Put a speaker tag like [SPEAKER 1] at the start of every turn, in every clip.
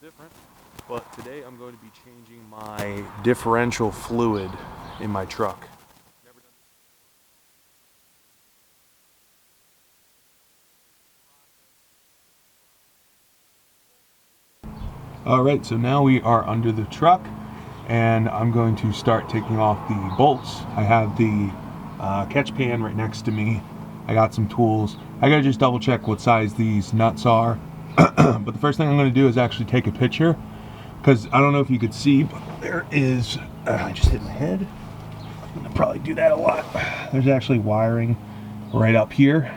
[SPEAKER 1] different, but today I'm going to be changing my differential fluid in my truck. Alright, so now we are under the truck and I'm going to start taking off the bolts. I have the catch pan right next to me. I got some tools. I gotta just double check what size these nuts are. But the first thing I'm gonna do is actually take a picture, because I don't know if you could see, but there is, I just hit my head. I'm gonna probably do that a lot. There's actually wiring right up here,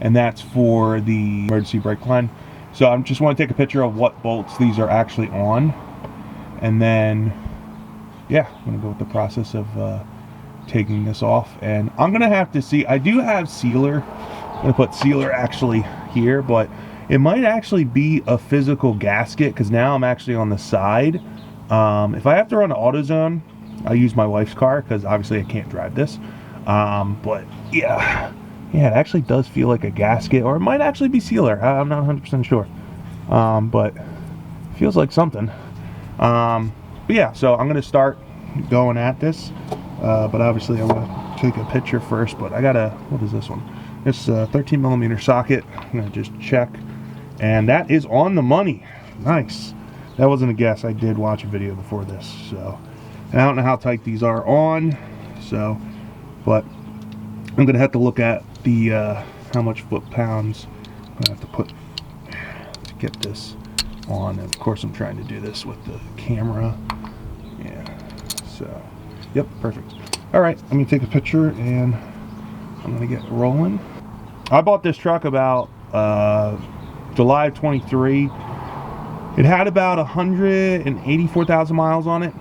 [SPEAKER 1] and that's for the emergency brake line. So I just want to take a picture of what bolts these are actually on, and then yeah, I'm gonna go with the process of taking this off. And I'm gonna have to see, I do have sealer. I'm gonna put sealer actually here, but it might actually be a physical gasket, because now I'm actually on the side. If I have to run AutoZone, I use my wife's car because obviously I can't drive this. But yeah, it actually does feel like a gasket, or it might actually be sealer. I'm not 100% sure, but it feels like something. But yeah, so I'm gonna start going at this, but obviously I want to take a picture first. But I gotta, what is this one? This 13 millimeter socket. I'm gonna just check, and that is on the money. Nice. That wasn't a guess. I did watch a video before this, so. And I don't know how tight these are on, so, but I'm gonna have to look at the how much foot-pounds I'm gonna have to put to get this on. And of course I'm trying to do this with the camera. Yeah, so yep, perfect. All right, let me take a picture and I'm gonna get rolling. I bought this truck about July of 23. It had about 184,000 miles on it.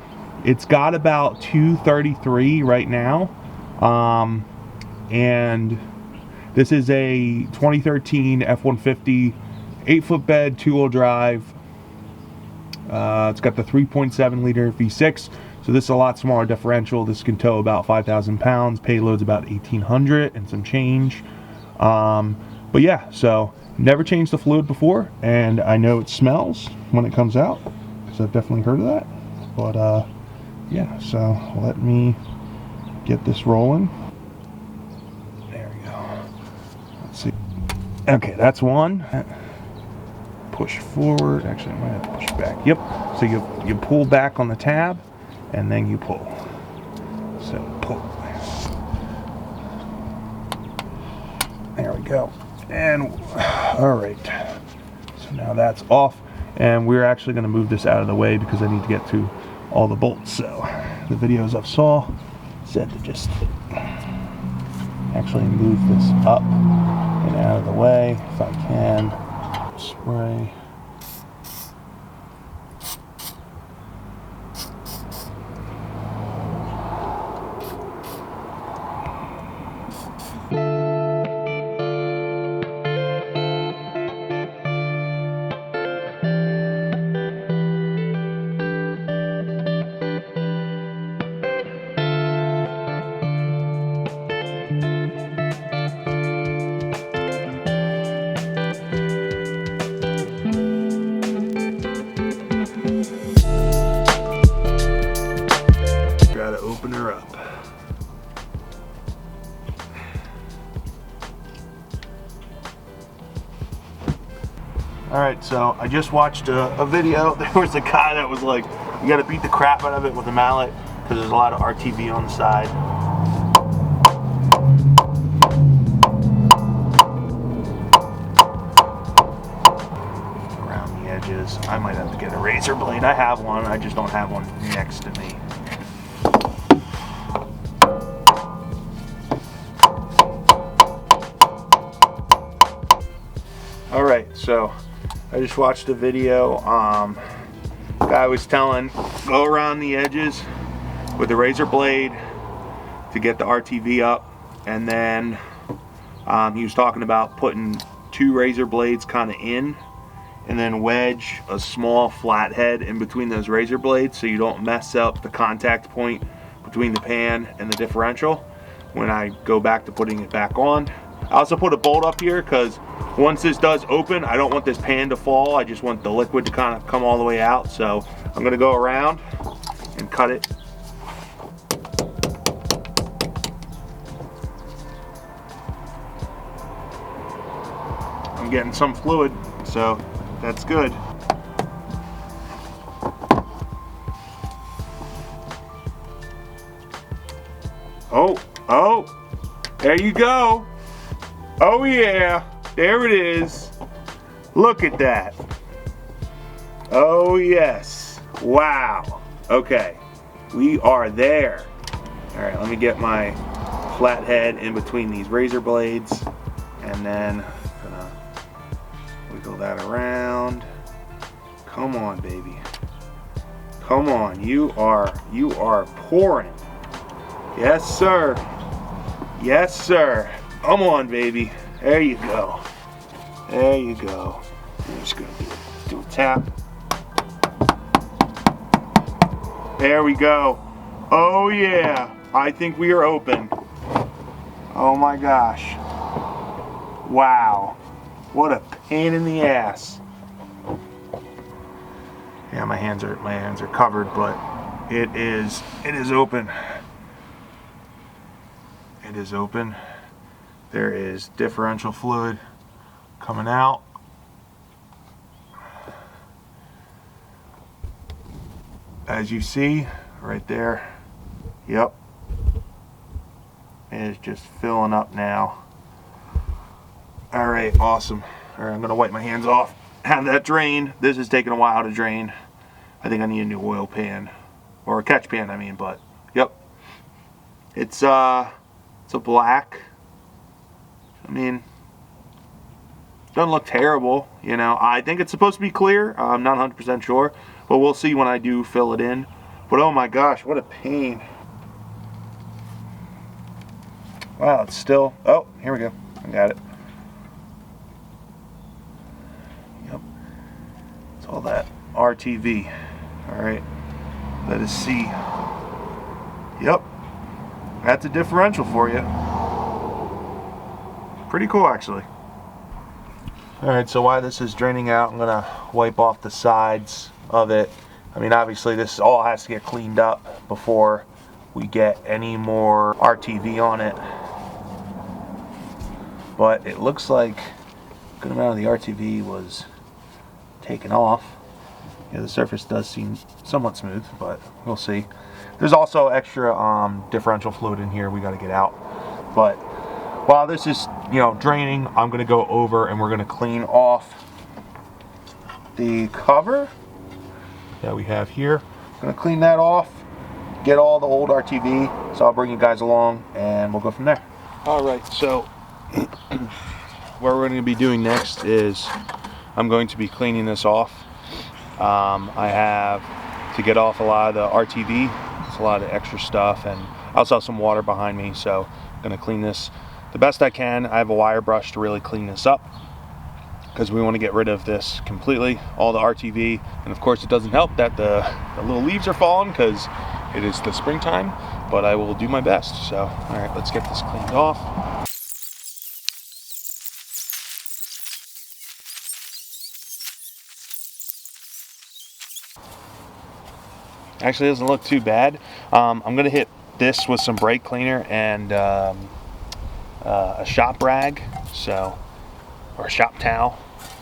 [SPEAKER 1] It's got about 233 right now. And this is a 2013 F-150, 8-foot bed, 2-wheel drive. It's got the 3.7 liter V6. So this is a lot smaller differential. This can tow about 5,000 pounds. Payload's about 1,800 and some change. But yeah, so never changed the fluid before, and I know it smells when it comes out, because I've definitely heard of that. But yeah, so let me get this rolling. There we go. Let's see. Okay, that's one. Push forward. Actually, I might have to push back. Yep. So you pull back on the tab, and then you pull. So pull. There we go. And all right. So now that's off, and we're actually going to move this out of the way because I need to get through all the bolts. So the videos I've saw said to just actually move this up and out of the way if I can. Spray. Open her up. Alright, so I just watched a video. There was a guy that was like, you gotta beat the crap out of it with a mallet because there's a lot of RTV on the side. Around the edges. I might have to get a razor blade. I have one, I just don't have one next to me. Alright, so I just watched a video. Guy was telling, go around the edges with the razor blade to get the RTV up, and then he was talking about putting 2 razor blades kind of in, and then wedge a small flathead in between those razor blades so you don't mess up the contact point between the pan and the differential when I go back to putting it back on. I also put a bolt up here because once this does open, I don't want this pan to fall. I just want the liquid to kind of come all the way out. So I'm gonna go around and cut it. I'm getting some fluid, so that's good. Oh, there you go. Oh yeah, there it is. Look at that. Oh yes, wow. Okay, we are there. All right, let me get my flat head in between these razor blades, and then I'm gonna wiggle that around. Come on, baby. Come on, you are pouring. Yes, sir. Yes, sir. Come on, baby. There you go. There you go. I'm just gonna do a tap. There we go. Oh yeah. I think we are open. Oh my gosh. Wow. What a pain in the ass. Yeah, my hands are covered, but it is open. It is open. There is differential fluid coming out. As you see right there. Yep. It is just filling up now. All right, awesome. All right, I'm gonna wipe my hands off. Have that drained. This is taking a while to drain. I think I need a new oil pan, or a catch pan, I mean. But yep, it's a black. I mean, doesn't look terrible, you know. I think it's supposed to be clear. I'm not 100% sure, but we'll see when I do fill it in. But oh my gosh, what a pain. Wow, it's still, oh, here we go. I got it. Yep. It's all that RTV. All right, let us see. Yep, that's a differential for you. Pretty cool, actually. All right, so while this is draining out, I'm gonna wipe off the sides of it. I mean, obviously this all has to get cleaned up before we get any more RTV on it. But it looks like a good amount of the RTV was taken off. Yeah, the surface does seem somewhat smooth, but we'll see. There's also extra differential fluid in here we got to get out. But while this is, you know, draining, I'm going to go over and we're going to clean off the cover that we have here. I'm going to clean that off, get all the old RTV. So I'll bring you guys along and we'll go from there. All right, so what we're going to be doing next is I'm going to be cleaning this off. I have to get off a lot of the RTV. It's a lot of extra stuff, and I also have some water behind me, so I'm going to clean this the best I can. I have a wire brush to really clean this up because we want to get rid of this completely, all the RTV. And of course it doesn't help that the little leaves are falling because it is the springtime, but I will do my best. So all right, let's get this cleaned off. Actually, it doesn't look too bad. I'm gonna hit this with some brake cleaner and a shop rag, or a shop towel.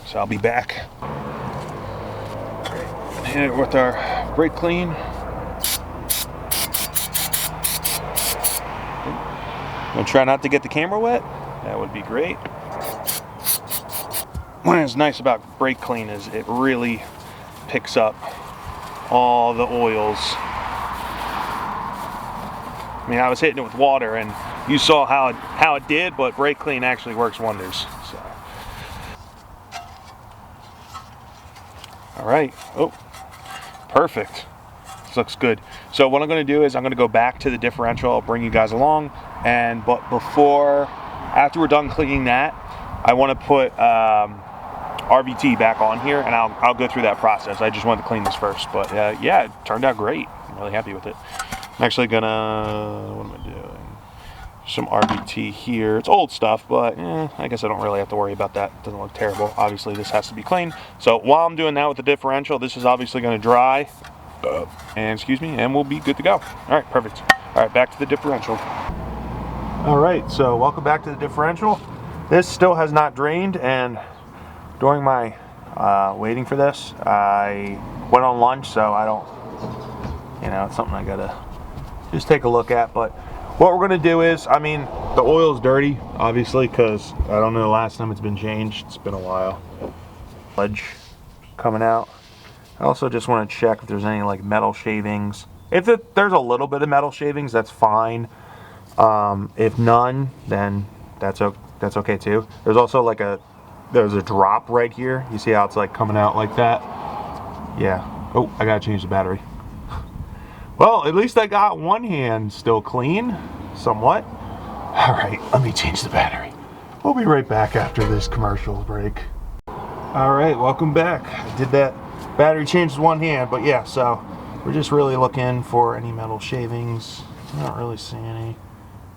[SPEAKER 1] So I'll be back. Hit it with our brake clean. I'm gonna try not to get the camera wet. That would be great. What is nice about brake clean is it really picks up all the oils. I mean, I was hitting it with water and you saw how it did, but brake clean actually works wonders. So all right. Oh, perfect. This looks good. So what I'm going to do is I'm going to go back to the differential. I'll bring you guys along, but after we're done cleaning that, I want to put RVT back on here, and I'll go through that process. I just wanted to clean this first, but yeah, it turned out great. I'm really happy with it. I'm actually gonna, what am I doing? some RBT here. It's old stuff, but I guess I don't really have to worry about that. It doesn't look terrible. Obviously, this has to be clean. So while I'm doing that with the differential, this is obviously going to dry. And we'll be good to go. All right, perfect. All right, back to the differential. All right, so welcome back to the differential. This still has not drained, and during my waiting for this, I went on lunch, so I don't, it's something I gotta just take a look at. But what we're gonna do is, the oil's dirty, obviously, because I don't know the last time it's been changed. It's been a while. Sludge coming out. I also just want to check if there's any like metal shavings. If there's a little bit of metal shavings, that's fine. If none, then that's okay too. There's also there's a drop right here. You see how it's like coming out like that? Yeah. Oh, I gotta change the battery. Well, at least I got one hand still clean, somewhat. All right, let me change the battery. We'll be right back after this commercial break. All right, welcome back. I did that battery change with one hand, but yeah, so we're just really looking for any metal shavings. I'm not really seeing any,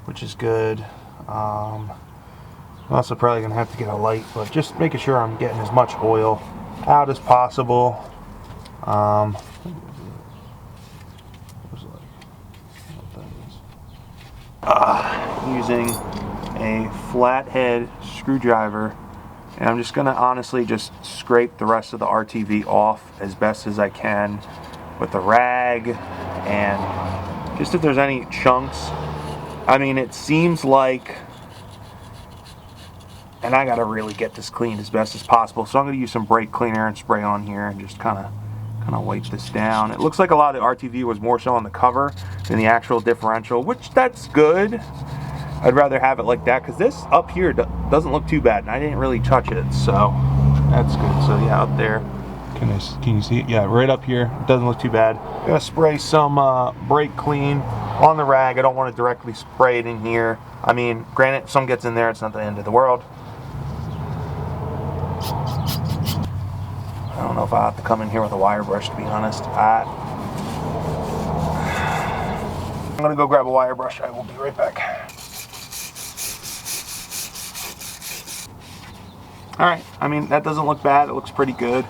[SPEAKER 1] which is good. I'm also probably gonna have to get a light, but just making sure I'm getting as much oil out as possible. Using a flathead screwdriver, and I'm just gonna honestly just scrape the rest of the RTV off as best as I can with a rag, and just if there's any chunks. It seems like, and I gotta really get this cleaned as best as possible, so I'm gonna use some brake cleaner and spray on here and just kind of wipe this down. It looks like a lot of the RTV was more so on the cover than the actual differential, which that's good. I'd rather have it like that, because this up here doesn't look too bad, and I didn't really touch it, so that's good. So yeah, up there, can you see it? Yeah, right up here, it doesn't look too bad. I'm gonna spray some brake clean on the rag. I don't want to directly spray it in here. Granted, if some gets in there, it's not the end of the world. I don't know if I'll have to come in here with a wire brush, to be honest. I'm gonna go grab a wire brush. I will be right back. All right, that doesn't look bad. It looks pretty good.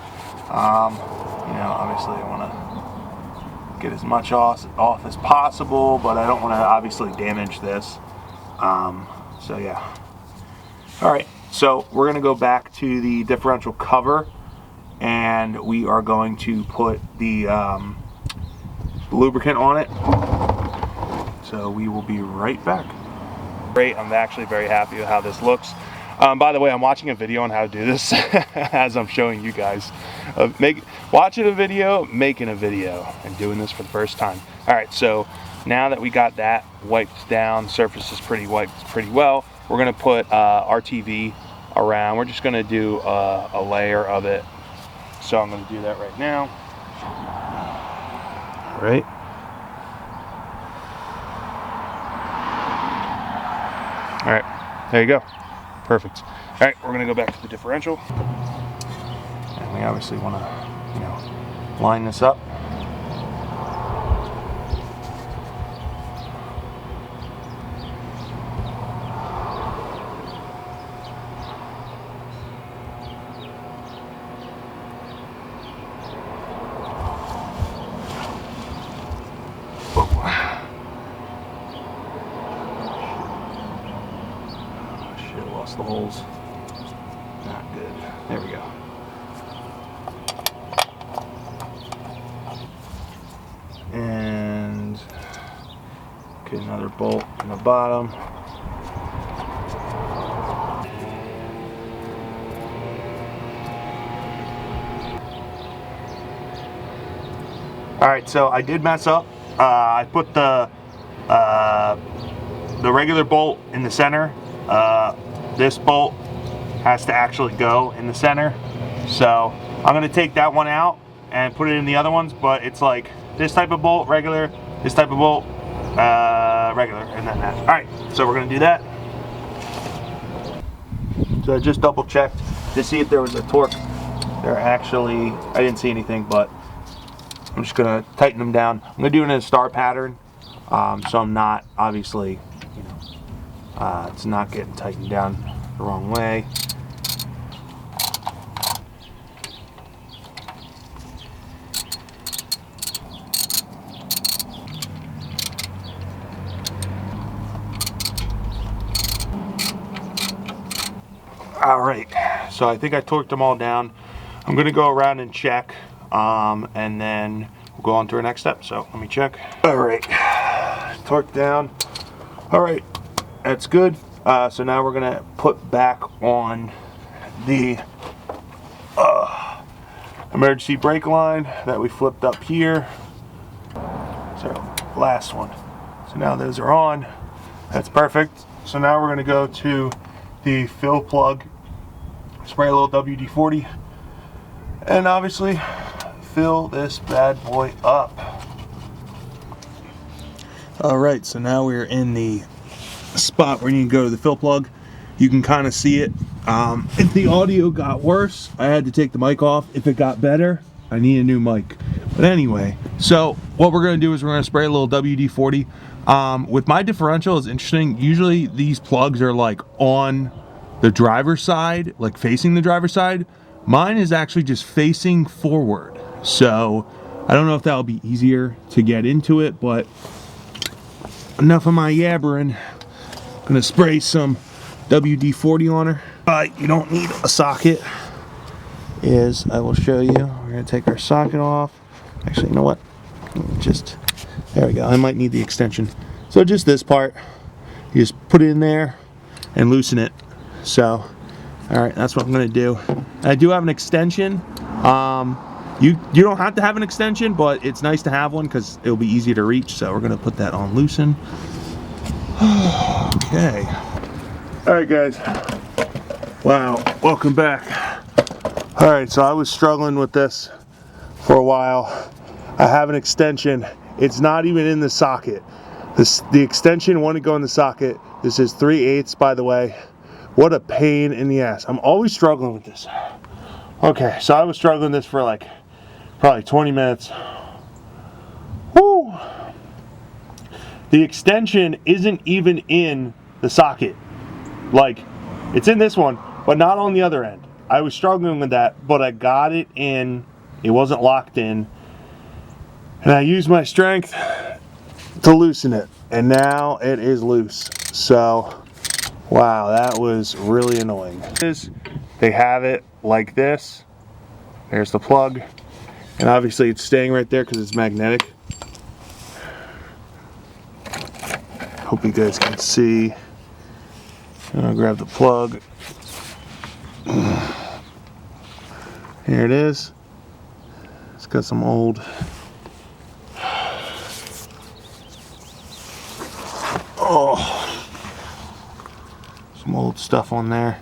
[SPEAKER 1] Obviously I want to get as much off as possible, but I don't want to obviously damage this. So yeah. All right, so we're gonna go back to the differential cover, and we are going to put the lubricant on it. So we will be right back. Great, I'm actually very happy with how this looks. By the way, I'm watching a video on how to do this as I'm showing you guys. Watching a video, making a video, and doing this for the first time. All right, so now that we got that wiped down, surface is wiped pretty well, we're gonna put RTV around. We're just gonna do a layer of it. So I'm gonna do that right now. All right. All right, there you go. Perfect. All right, we're gonna go back to the differential. And we obviously wanna, line this up. The holes. Not good. There we go. And okay, another bolt on the bottom. All right, so I did mess up. I put the regular bolt in the center. This bolt has to actually go in the center, so I'm going to take that one out and put it in the other ones, but it's like this type of bolt, regular, this type of bolt, regular, and then that. Alright, so we're going to do that. So I just double checked to see if there was a torque. I didn't see anything, but I'm just going to tighten them down. I'm going to do it in a star pattern, so I'm not obviously It's not getting tightened down the wrong way. All right, so I think I torqued them all down. I'm gonna go around and check, and then we'll go on to our next step. So let me check. All right, torque down. All right, that's good. So now we're gonna put back on the emergency brake line that we flipped up here. So last one. So now those are on. That's perfect. So now we're gonna go to the fill plug, spray a little WD-40, and obviously fill this bad boy up. All right, so now we're in the spot where you can go to the fill plug. You can kind of see it. If the audio got worse, I had to take the mic off. If it got better, I need a new mic. But anyway, so what we're gonna do is we're gonna spray a little WD-40. With my differential, it's interesting. Usually these plugs are like on the driver's side, like facing the driver's side. Mine is actually just facing forward. So I don't know if that'll be easier to get into it, but enough of my yabbering. I'm gonna spray some WD-40 on her. You don't need a socket. I will show you. We're gonna take our socket off. Actually, you know what? There we go. I might need the extension. So just this part, you just put it in there and loosen it. So, all right, that's what I'm gonna do. I do have an extension. You don't have to have an extension, but it's nice to have one because it'll be easy to reach. So we're gonna put that on loosen. Okay. All right, guys. Wow, welcome back. All right, so I was struggling with this for a while. I have an extension. It's not even in the socket. The extension wouldn't go in the socket. This is 3/8, by the way. What a pain in the ass. I'm always struggling with this. Okay, so I was struggling with this for like probably 20 minutes. Woo! The extension isn't even in the socket. Like, it's in this one, but not on the other end. I was struggling with that, but I got it in. It wasn't locked in. And I used my strength to loosen it. And now it is loose. So, wow, that was really annoying. They have it like this. There's the plug. And obviously it's staying right there because it's magnetic. Hope you guys can see. I'm gonna grab the plug. Here it is. It's got some old some old stuff on there.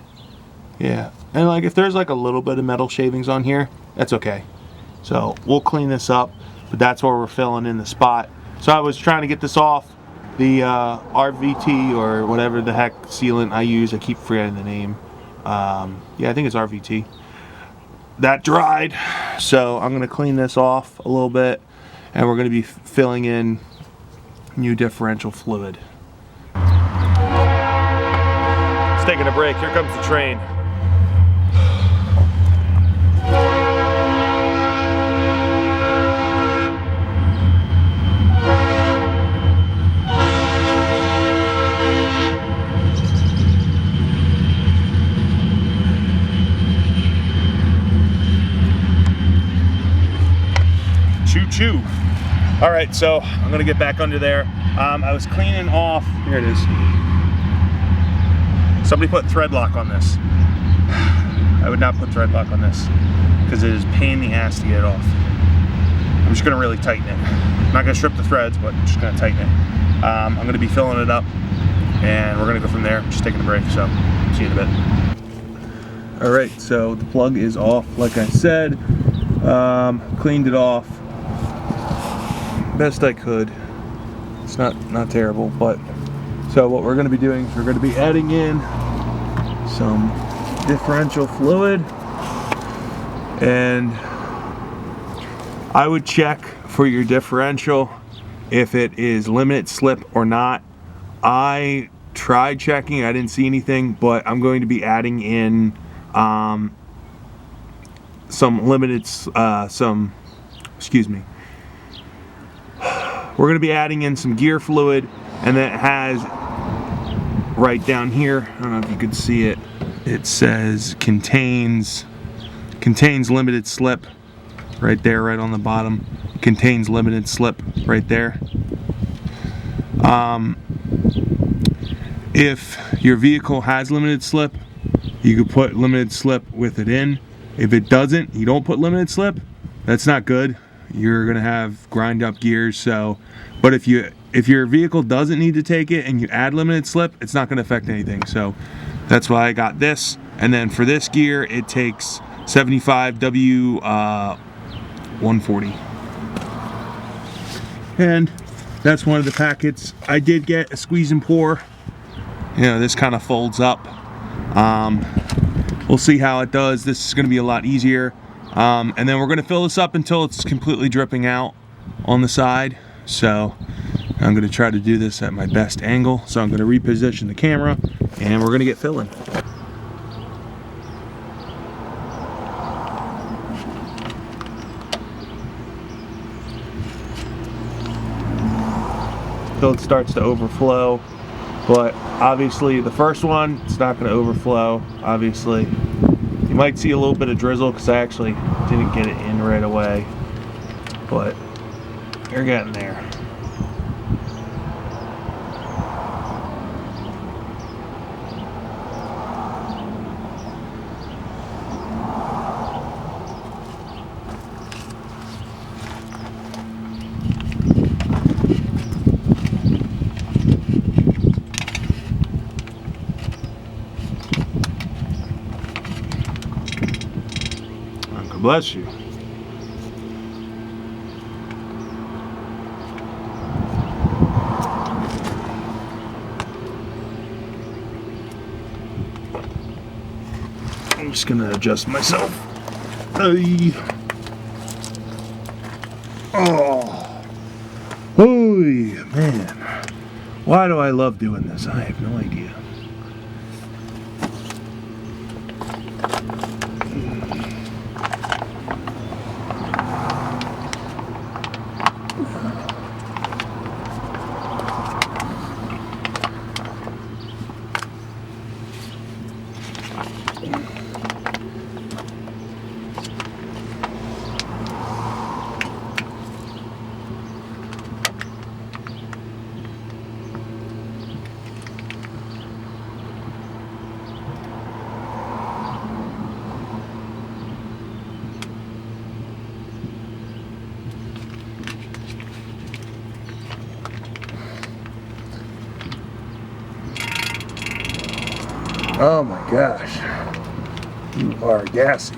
[SPEAKER 1] Yeah, and like if there's like a little bit of metal shavings on here, that's okay. So we'll clean this up, but that's where we're filling in the spot. So I was trying to get this off the RVT or whatever the heck sealant I use. I keep forgetting the name. Yeah, I think it's RVT. That dried, so I'm gonna clean this off a little bit, and we're gonna be filling in new differential fluid. It's taking a break. Here comes the train. Choo-choo. All right, so I'm gonna get back under there. I was cleaning off, here it is. Somebody put thread lock on this. I would not put thread lock on this because it is a pain in the ass to get it off. I'm just gonna really tighten it. I'm not gonna strip the threads, but I'm just gonna tighten it. I'm gonna be filling it up and we're gonna go from there. Just taking a break, so see you in a bit. All right, so the plug is off, like I said. Cleaned it off best I could. It's not terrible, but so what we're going to be doing is we're going to be adding in some differential fluid, and I would check for your differential if it is limited slip or not. I tried checking, I didn't see anything, but I'm going to be adding in some limited, excuse me. We're going to be adding in some gear fluid, and then it has right down here, I don't know if you can see it, it says contains limited slip right there, right on the bottom. Contains limited slip right there. If your vehicle has limited slip, you could put limited slip with it in. If it doesn't, you don't put limited slip, that's not good. You're gonna have grind up gears. So, but if your vehicle doesn't need to take it and you add limited slip, it's not gonna affect anything. So that's why I got this. And then for this gear, it takes 75 W 140. And that's one of the packets. I did get a squeeze and pour. You know, this kind of folds up. We'll see how it does. This is going to be a lot easier. And then we're going to fill this up until it's completely dripping out on the side. So I'm going to try to do this at my best angle. So I'm going to reposition the camera and we're going to get filling. Till it starts to overflow, but obviously the first one, it's not going to overflow. Obviously you might see a little bit of drizzle because I actually didn't get it in right away, but you're getting there. Bless you. I'm just gonna adjust myself. Oh, man. Why do I love doing this? I have no idea. Oh my gosh, you are gassy.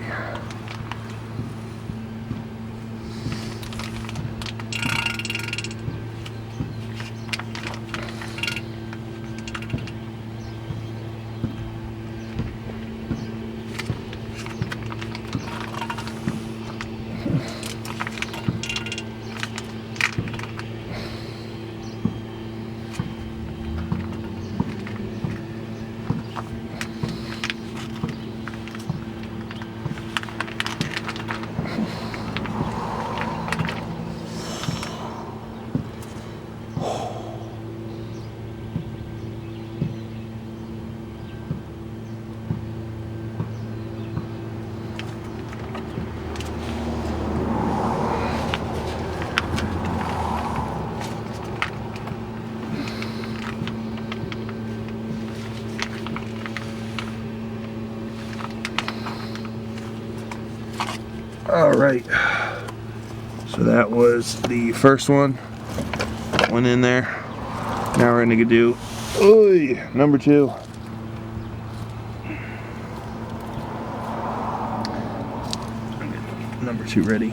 [SPEAKER 1] All right, so that was the first one. Went in there. Now we're gonna do number 2. Number 2 ready.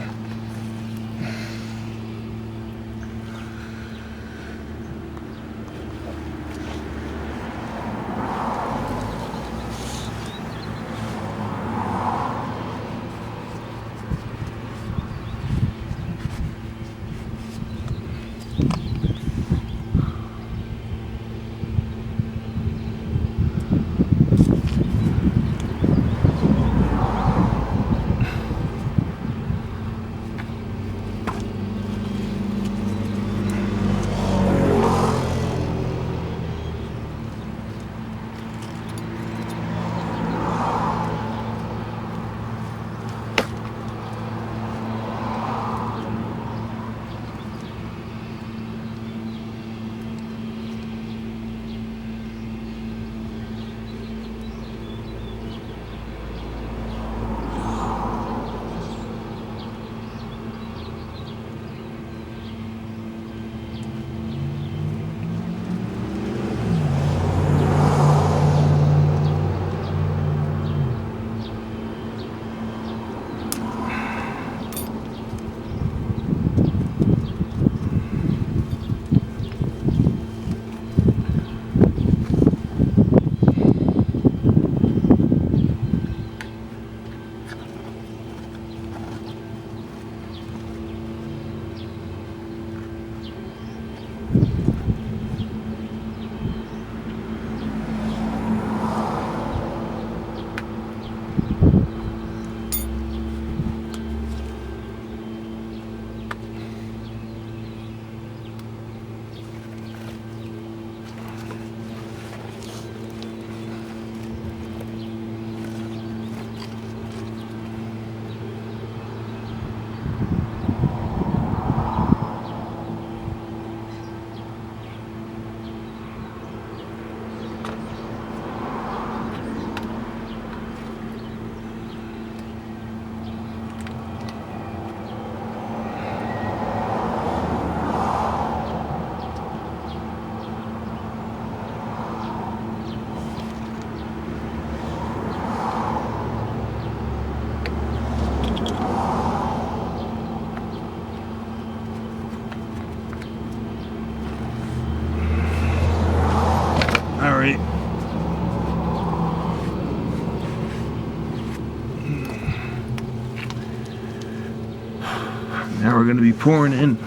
[SPEAKER 1] Now we're going to be pouring in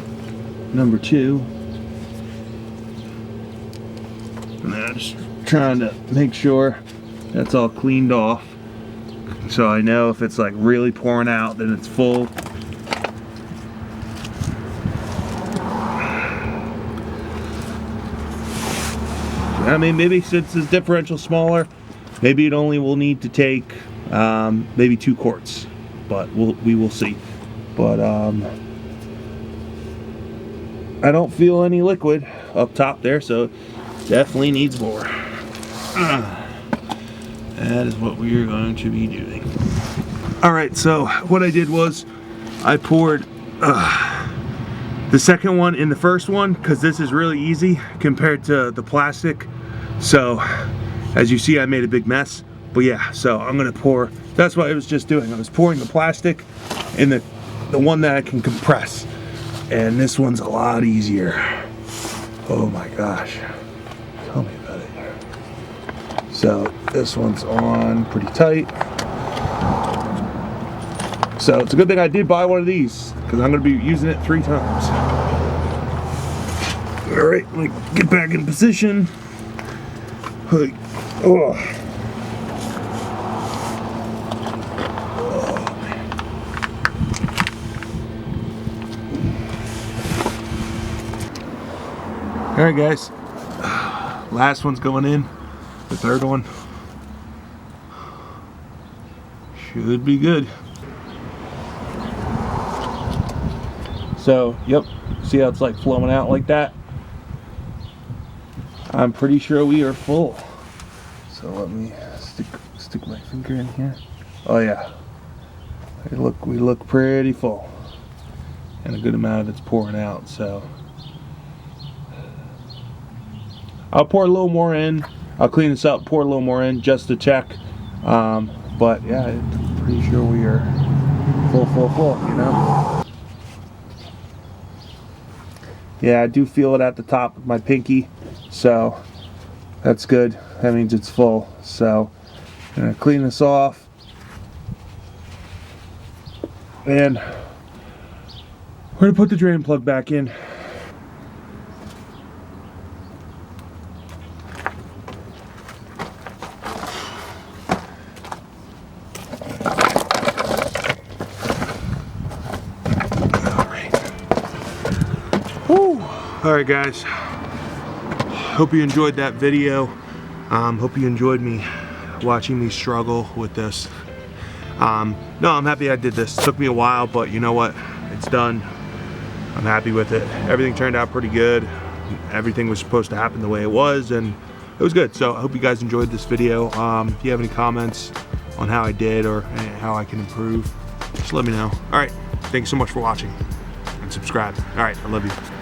[SPEAKER 1] number 2. And I'm just trying to make sure that's all cleaned off, so I know if it's like really pouring out, then it's full. I mean, maybe since this differential smaller, maybe it only will need to take maybe 2 quarts, but we will see. But I don't feel any liquid up top there, so definitely needs more. That is what we are going to be doing. Alright, so what I did was I poured the second one in the first one, because this is really easy compared to the plastic. So as you see, I made a big mess. But yeah, so I'm gonna pour, that's what I was just doing. I was pouring the plastic in the one that I can compress. And this one's a lot easier. Oh my gosh. Tell me about it. So this one's on pretty tight. So it's a good thing I did buy one of these, because I'm going to be using it 3 times. Alright, let me get back in position. Oh. Alright guys, last one's going in, the third one. Should be good. So, yep, see how it's like flowing out like that? I'm pretty sure we are full. So let me stick my finger in here. Oh yeah, we look pretty full. And a good amount of it's pouring out, so. I'll pour a little more in. I'll clean this up, pour a little more in just to check. But yeah, I'm pretty sure we are full, you know? Yeah, I do feel it at the top of my pinky, so that's good. That means it's full. So I'm gonna clean this off. And we're gonna put the drain plug back in. Alright guys, hope you enjoyed that video. Hope you enjoyed me watching me struggle with this. No, I'm happy I did this. It took me a while, but you know what? It's done. I'm happy with it. Everything turned out pretty good. Everything was supposed to happen the way it was, and it was good. So I hope you guys enjoyed this video. If you have any comments on how I did or how I can improve, just let me know. Alright, thanks so much for watching, and subscribe. Alright, I love you.